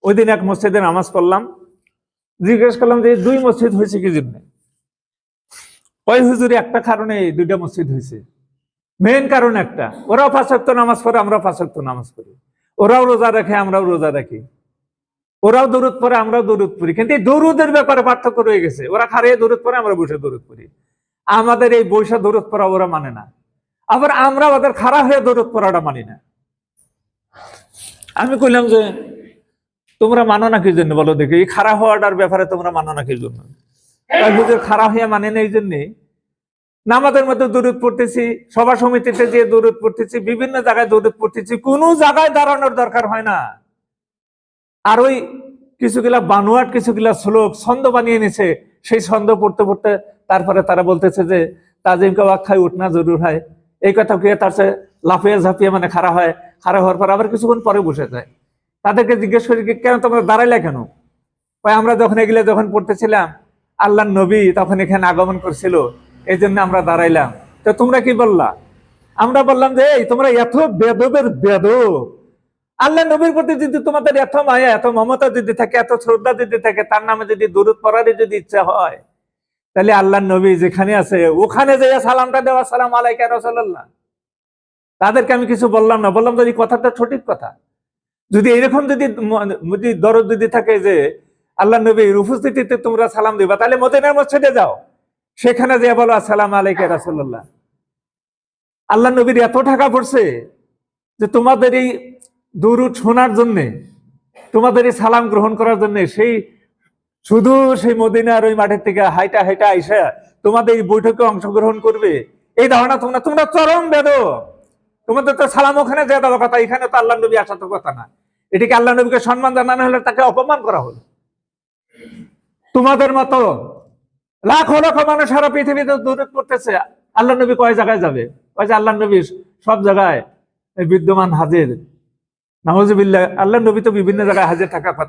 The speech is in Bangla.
ওই দিন এক মসজিদে নামাজ পড়লাম, জিজ্ঞেস করলাম যে দুই মসজিদ হয়েছে কি জন্য? ওই হুজুরি একটা কারণে দুইটা মসজিদ হয়েছে। মেইন কারণ একটা, ওরাও 5 ওয়াক্ত নামাজ পড়ে, আমরাও 5 ওয়াক্ত নামাজ পড়ি। ওরাও রোজা রাখে, আমরাও রোজা রাখি। ওরাও দরুদ পড়ে, আমরাও দরুদ পড়ি। কিন্তু এই দরুদের ব্যাপারে পার্থক্য রয়ে গেছে। ওরা খাড়িয়ে দরুদ পড়ে, আমরা বসে দরুদ পড়ি। আমাদের এই বৈশা দরুদ পড়া ওরা মানে না, আবার আমরা ওদের খাড়া হয়ে দরুদ পড়াটা মানি না। আমি কইলাম যে তোমরা মানো না কি জন্য বলো দেখি, এই খাড়া হওয়াটার ব্যাপারে তোমরা মানো না কি জন্য? খাড়া হয়ে মানে না এই জন্যে, নামাজের মধ্যে দরুদ পড়তেছি, সভা সমিতিতে যে দরুদ পড়তেছি, বিভিন্ন জায়গায় দরুদ পড়তেছি, কোনো জায়গায় দাঁড়ানোর দরকার হয় না। আর ওই কিছুগুলা বানোয়াট, কিছুগুলা শ্লোক ছন্দ বানিয়ে নিছে, সেই ছন্দ পড়তে পড়তে তারপরে তারা বলতেছে যে তাজিম কা ওয়াক্ত খায় উঠনা জরুর হয়, এই কথা কে তার সে লাফিয়ে ঝাঁপিয়ে মানে খাড়া হয়, খাড়া হওয়ার পর আবার কিছুক্ষণ পরে বসে যায়। তাদেরকে জিজ্ঞেস করি কেন তোমরা দাঁড়াইলে কেন? আমরা যখন এগুলো যখন পড়তেছিলাম, আল্লাহ নবী তখন এখানে আগমন করছিল, এই জন্য আমরা দাঁড়াইলাম। তো তোমরা কি বললা? আমরা বললাম যে এই তোমরা এত বেদবের বেদব, আল্লাহ নবীর প্রতি যদি তোমাদের এত মায়া, এত মমতা যদি থাকে, এত শ্রদ্ধা যদি থাকে, তার নামে যদি দরুদ পড়ারই যদি ইচ্ছা হয়, তাহলে আল্লাহ নবী যেখানে আছে ওখানে যে সালামটা দেওয়া, সালাম আলাইকা রাসূলুল্লাহ। তাদেরকে আমি কিছু বললাম না, বললাম যে কথাটা সঠিক কথা। যদি এরকম যদি দরদ যদি থাকে যে আল্লাহ নবীর উপস্থিতিতে তোমরা সালাম দিবা, তাহলে মদিনার মসজিদে যাও, সেখানে যে বলো আসসালামু আলাইকা রাসূলুল্লাহ। আল্লাহ নবীর এত টাকা পড়ছে যে তোমাদের এই দরুদ শোনার জন্যে, তোমাদের এই সালাম গ্রহণ করার জন্য সেই শুধু সেই মদিনার ওই মাঠের থেকে হাইটা হাইটা আইসা তোমাদের এই বৈঠকে অংশগ্রহণ করবে, এই ধারণা তোমরা চরম বেদব। তোমাদের তো সালাম ওখানে যে দেওয়ার কথা, এখানে তো আল্লাহ নবী আসার তো কথা না। এটিকে আল্লাহ নবীকে সম্মান জানানো হলে তাকে অপমান করা হলো। তোমাদের মতো লাখ লাখ মানুষ সারা পৃথিবীতে দরুদ পড়তেছে, আল্লাহ নবী কয় জায়গায় যাবে? কয় যে আল্লাহ নবী সব জায়গায় বিদ্যমান হাজির। নাউজুবিল্লাহ, আল্লাহ নবী তো বিভিন্ন জায়গায় হাজির থাকার কথা।